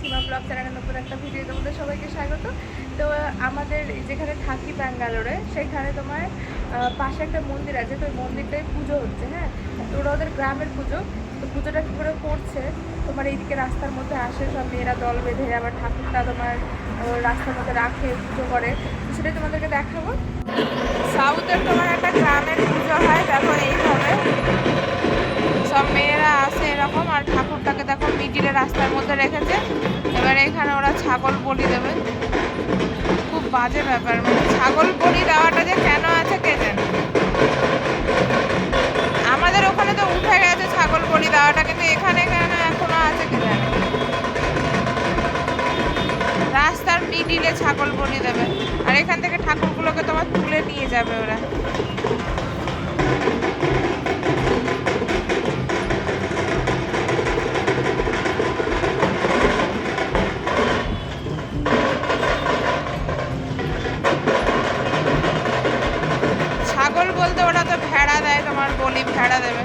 সীমা blog চ্যানেলের নতুন একটা ভিডিও তোমাদের সবাইকে স্বাগত। তো আমাদের যেখানে থাকি ব্যাঙ্গালোরে, সেখানে তোমার পাশে একটা মন্দির আছে। তো ওই মন্দিরটাই পুজো হচ্ছে। হ্যাঁ, তো ওরা ওদের গ্রামের পুজো। তো পুজোটা কী করে করছে, তোমার এইদিকে রাস্তার মধ্যে আসে সব মেয়েরা দল বেঁধে, আবার ঠাকুরটা তোমার রাস্তার মধ্যে রাখে, পুজো করে। সেটাই তোমাদেরকে দেখাবো। সাউথের তোমার একটা গ্রামের পুজো হয়, দেখো এইভাবে সব মেয়েরা আসে এরকম, আর ঠাকুরটাকে দেখো মিডিলে রাস্তার মধ্যে রেখেছে। এবার এখানে ওরা ছাগল বলি দেবে। খুব বাজে ব্যাপার, মানে ছাগল বলি দেওয়াটা যে কেন আছে কে জানে। আমাদের ওখানে তো উঠে গেছে ছাগল বলি দেওয়াটা, কিন্তু এখানে কেন এখনো আছে কে জানে। রাস্তার মিডিলে ছাগল বলি দেবে, আর এখান থেকে ঠাকুরগুলোকে তোমার তুলে নিয়ে যাবে ওরা। ছাগল বলতে ওরা তো ভেড়া দেয়, তোমার বলি ভেড়া দেবে।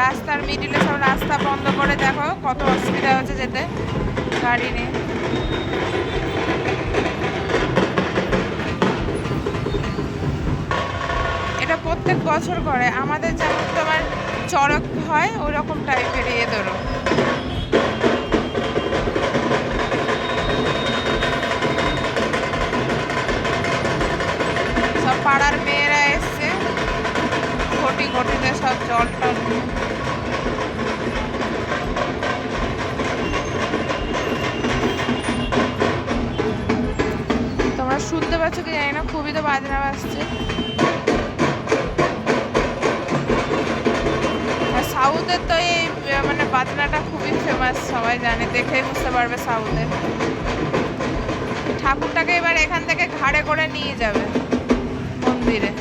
রাস্তার মিডিলে সব রাস্তা বন্ধ করে, দেখো কত অসুবিধা হচ্ছে যেতে গাড়ি নিয়ে। এটা প্রত্যেক বছর করে, আমাদের যেমন তোমার চড়ক হয় ওই রকম টাইপের ধরো। সব পাড়ার মেয়েরা এসছে ঘটি ঘটিতে সব জল টল নিয়ে। তোমরা শুনতে পাচ্ছ কি জানি না, খুবই তো বাজনা বাজছে। সাউথের তো এই মানে বাজনাটা খুবই ফেমাস, সবাই জানে, দেখেই বুঝতে পারবে সাউথের। ঠাকুরটাকে এবার এখান থেকে ঘাড়ে করে নিয়ে যাবে মন্দিরে।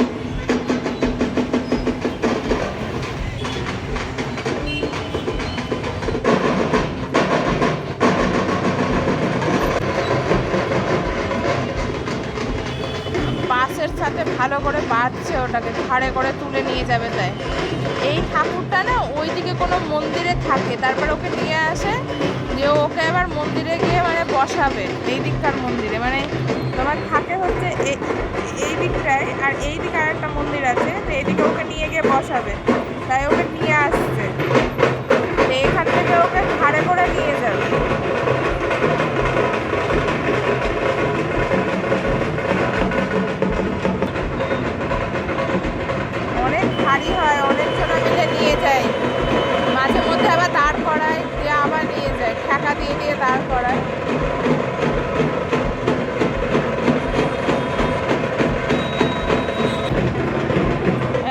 বাসের সাথে ভালো করে বাঁধছে, ওটাকে ঘাড়ে করে তুলে নিয়ে যাবে। তাই এই ঠাকুরটা না ওইদিকে কোনো মন্দিরে থাকে, তারপরে ওকে নিয়ে আসে, যে ওকে এবার মন্দিরে গিয়ে মানে বসাবে এই দিককার মন্দিরে। মানে তোমার থাকে হচ্ছে এই দিকটায়, আর এই দিকে আর একটা মন্দির আছে, তো এইদিকে ওকে নিয়ে গিয়ে বসাবে। তাই ওকে নিয়ে আসছে, এখান থেকে ওকে ঘাড়ে করে নিয়ে যাবে। অনেক ভারী হয়, অনেকজন মিলে নিয়ে যায়, মাঝে মধ্যে আবার দাঁড় করায়, যে আবার নিয়ে যায়, ঠেকা দিয়ে দিয়ে দাঁড় করায়।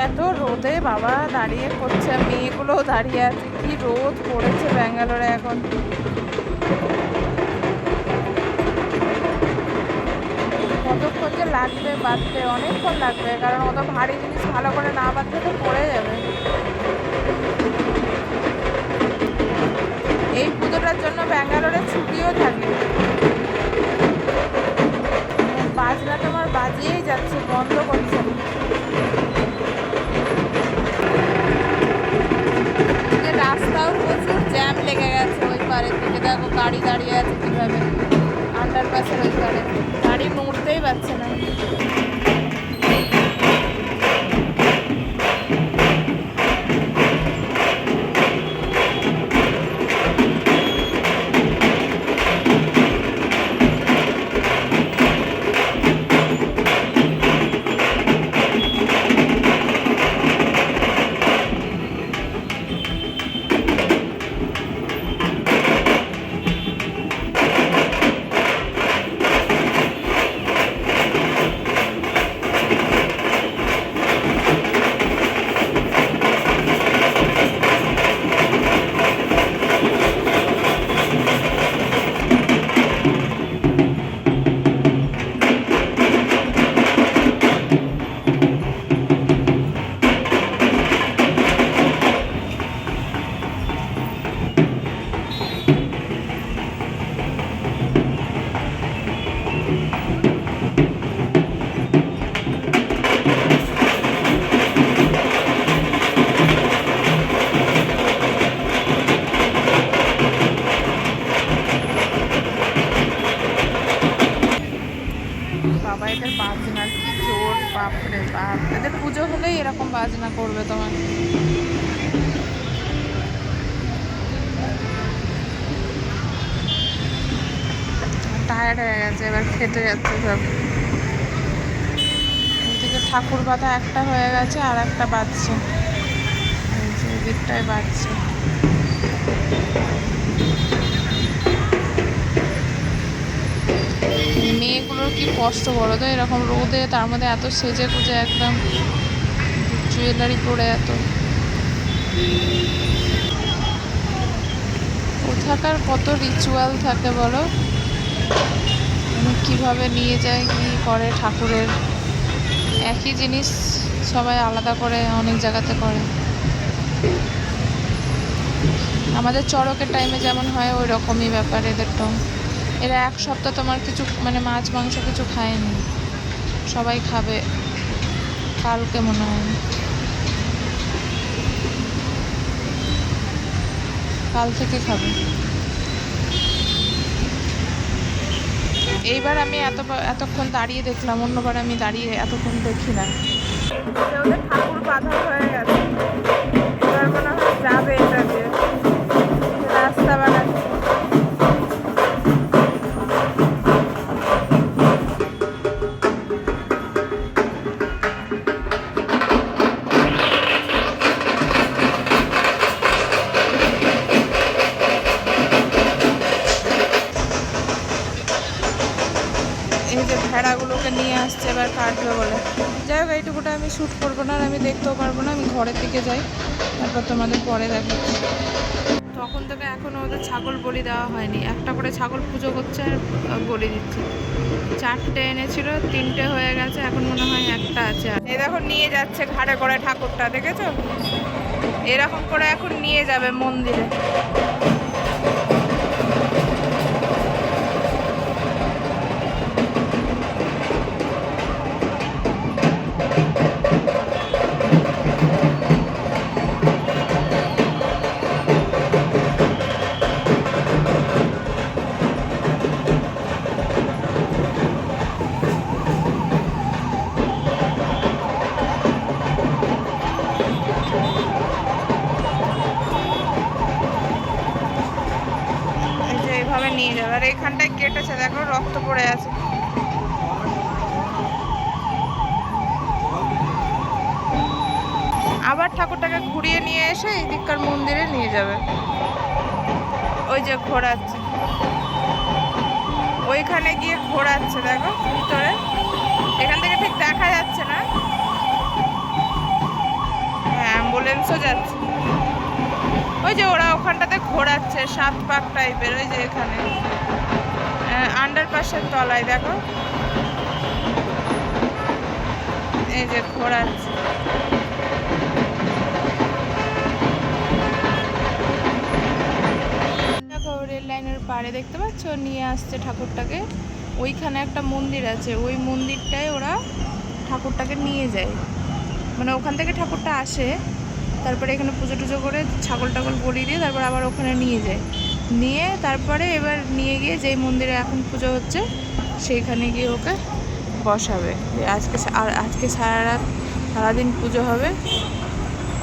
এত রোদে বাবা দাঁড়িয়ে করছে, মেয়েগুলোও দাঁড়িয়ে আছে। কি রোদ পড়েছে ব্যাঙ্গালোরে এখন। কতক্ষণ যে লাগবে বাঁধতে, অনেকক্ষণ লাগবে, কারণ অত ভারী জিনিস ভালো করে না বাঁধতে তো পড়ে যাবে। এই পুজোটার জন্য ব্যাঙ্গালোরে ছুটিও থাকে। বাজনা তোমার বাজিয়েই যাচ্ছে, বন্ধ করছে না। রাস্তাও প্রচুর জ্যাম লেগে গেছে, ওই পারের দিকে দেখো গাড়ি দাঁড়িয়ে আছে কীভাবে, আন্ডারপাসের ওই পারে গাড়ি নড়তেই পারছে না। বাবা, এদের বাজনার কি জোর, বাপরে বাপ! এদের পুজো হলেই এরকম বাজনা করবে তোমার। টায়ার্ড হয়ে গেছে, এবার খেতে যাচ্ছে সব। এদিকে ঠাকুর বাঁধা একটা হয়ে গেছে, আর একটা বাজছে, এই যে দিকটায় বাজছে। মেয়েগুলোর কি কষ্ট বলো তো, এরকম রোদে, তার মধ্যে এত সেজে গুজে একদম জুয়েলারি পরে এত। কোথাকার কত রিচুয়াল থাকে বলো, কিভাবে নিয়ে যায়, কি করে ঠাকুরের একই জিনিস সবাই আলাদা করে অনেক জায়গাতে করে। আমাদের চড়কের টাইমে যেমন হয় ওই রকমই ব্যাপার এদেরটাও। এরা এক সপ্তাহ তোমার কিছু মানে মাছ মাংস কিছু খায়নি, সবাই খাবে কালকে মনে হয়, কাল থেকে খাবে। এইবার আমি এতক্ষণ দাঁড়িয়ে দেখলাম, অন্যবার আমি দাঁড়িয়ে এতক্ষণ দেখি না। ওদের ঠাকুর বাঁধা হয়ে গেছে, এবার মনে হয় যাবে এটা দিয়ে রাস্তা বানাচ্ছে। এই যে ভেড়াগুলোকে নিয়ে আসছে, এবার কাটবে বলে। যাই হোক, এইটুকুটা আমি শ্যুট করবো না, আর আমি দেখতেও পারবো না, আমি ঘরের দিকে যাই, তারপর তোমাদের পরে দেখাচ্ছি। তখন থেকে এখনও ওদের ছাগল বলি দেওয়া হয়নি, একটা করে ছাগল পুজো করছে আর বলি দিচ্ছে। 4টে এনেছিল, 3টে হয়ে গেছে, এখন মনে হয় একটা আছে। এই দেখো নিয়ে যাচ্ছে ঘাড়ে করে ঠাকুরটা, দেখেছো? এরকম করে এখন নিয়ে যাবে মন্দিরে। এইভাবে নিয়ে যাবে, আর এইখানটায় কেটেছে, দেখো রক্ত পড়ে আছে। আবার ঠাকুরটাকে ঘুরিয়ে নিয়ে এসে এই দিককার মন্দিরে নিয়ে যাবে। ওই যে ঘোরাচ্ছে, ওইখানে গিয়ে ঘোরাচ্ছে, দেখো ভিতরে, এখান থেকে ঠিক দেখা যাচ্ছে না। হ্যাঁ, অ্যাম্বুলেন্সও যাচ্ছে। ওই যে ওরা ওখানটাতে ঘোরাচ্ছে 7 পাক টাইপের, ওই যে এখানে আন্ডারপাসের তলায় দেখো, এই যে ঘোরাচ্ছে। দেখো রেল লাইনের পাড়ে দেখতে পাচ্ছ, নিয়ে আসছে ঠাকুরটাকে। ওইখানে একটা মন্দির আছে, ওই মন্দিরটায় ওরা ঠাকুরটাকে নিয়ে যায়, মানে ওখান থেকে ঠাকুরটা আসে, তারপরে এখানে পুজো টুজো করে ছাগল টাগল বলি দিয়ে তারপর আবার ওখানে নিয়ে যায়, নিয়ে তারপরে এবার নিয়ে গিয়ে যেই মন্দিরে এখন পুজো হচ্ছে সেইখানে গিয়ে ওকে বসাবে। আজকে সারাদিন পুজো হবে,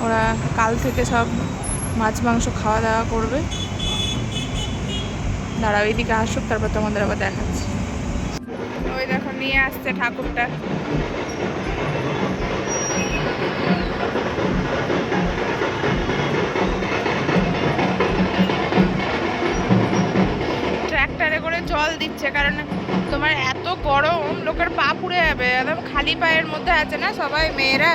ওরা কাল থেকে সব মাছ মাংস খাওয়া দাওয়া করবে। দাঁড়াও, এইদিকে আসুক, তারপর তোমাদের আবার দেখাচ্ছি। ওই দেখো নিয়ে আসছে ঠাকুরটা। ট্র্যাক্টরে করে জল দিচ্ছে, কারণ তোমার এত গরম, লোকের পা পুড়ে যাবে, একদম খালি পায়ের মধ্যে আছে না সবাই, মেয়েরা।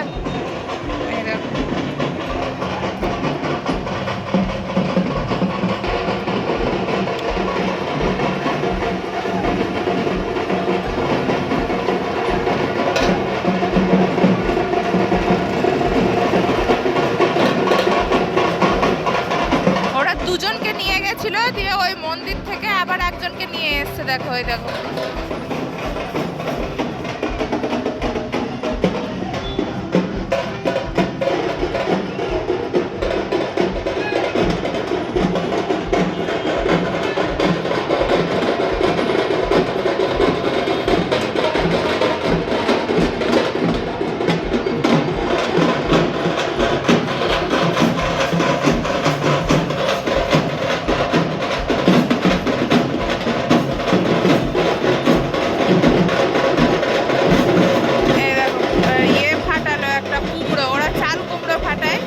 ওরা দুজনকে নিয়ে গেছিল, দিয়ে ওই মন্দির থেকে আবার একজনকে নিয়ে এসছে, দেখো ওই দেখো। এই দেখো ইয়ে ফাটালো একটা কুমড়ো, ওরা চাল কুমড়ো ফাটায়,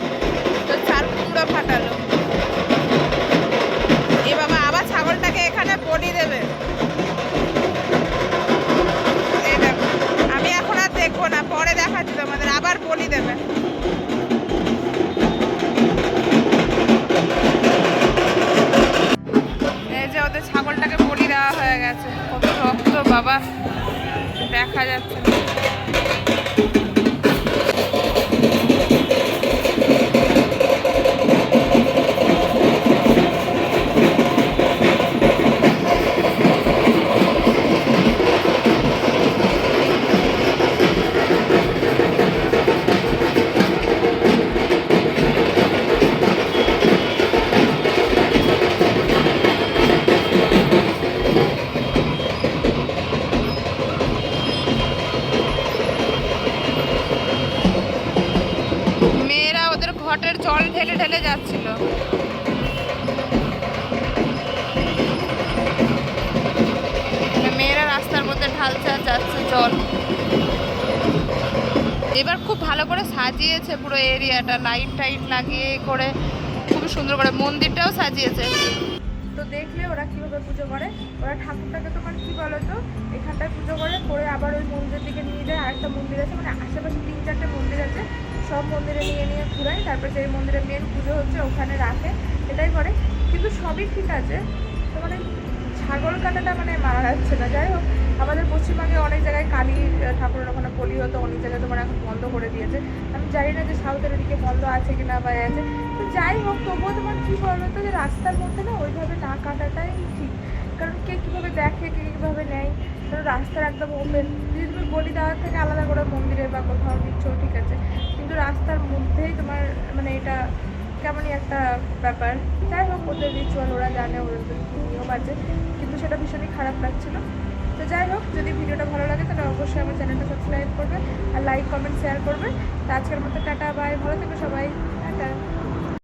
তো চাল কুমড়ো ফাটালো। এ বাবা আবার ছাগলটাকে এখানে বলি দেবে। এই দেখো, আমি এখন আর দেখবো না, পরে দেখাচ্ছি তোমাদের, আবার বলি দেবে। এই যে ওদের ছাগলটাকে বলি দেওয়া হয়ে গেছে, কত রক্ত বাবা, দেখা যাচ্ছে না। মেয়েরা ওদের ঘটের জল ঢেলে ঢেলে যাচ্ছিল। মেয়েরা রাস্তার মধ্যে ঢালছে আর যাচ্ছে জল। এবার খুব ভালো করে সাজিয়েছে পুরো এরিয়াটা, লাইট টাইট লাগিয়ে করে খুব সুন্দর করে, মন্দিরটাও সাজিয়েছে। তো দেখলে ওরা কীভাবে পুজো করে, ওরা ঠাকুরটাকে তোমার কী বলো তো এখানটায় পুজো করে আবার ওই মন্দিরের দিকে নিয়ে যায়। আরেকটা মন্দির আছে, মানে আশেপাশে 3-4টে মন্দির আছে, সব মন্দিরে নিয়ে ঘুরায়, তারপর যে মন্দিরে মেন পুজো হচ্ছে ওখানে রাখে, এটাই করে। কিন্তু সবই ঠিক আছে, তো মানে ছাগল কাটাটা মানে মারা যাচ্ছে না। যাই হোক, আমাদের পশ্চিমবঙ্গে অনেক জায়গায় কালী ঠাকুরের ওখানে বলি হতো, অনেক জায়গায় তোমার এখন বন্ধ করে দিয়েছে। আমি জানি না যে সাউথের দিকে বন্ধ আছে কি না বা আছে, তো যাই হোক তবুও তোমার কী বলো তো যে রাস্তার মধ্যে না ওইভাবে না কাটাটাই ঠিক। কারণ কে কীভাবে দেখে, কে কীভাবে নেয়, কারণ রাস্তার একদম ওপেন। যদি তুমি বলি দেওয়ার থেকে আলাদা করে মন্দিরে বা কোথাও দিচ্ছ ঠিক আছে, কিন্তু রাস্তার মধ্যেই তোমার মানে এটা কেমনই একটা ব্যাপার। যাই হোক, ওদের রিচুয়াল ওরা জানে, ওদের কী নিয়ম আছে, কিন্তু সেটা ভীষণই খারাপ লাগছিলো। তো যাই হোক, যদি ভিডিওটা ভালো লাগে তাহলে অবশ্যই আমার চ্যানেলটা সাবস্ক্রাইব করবে আর লাইক কমেন্ট শেয়ার করবে। তো আজকের মতো টাটা, বাই, ভালো থেকো সবাই।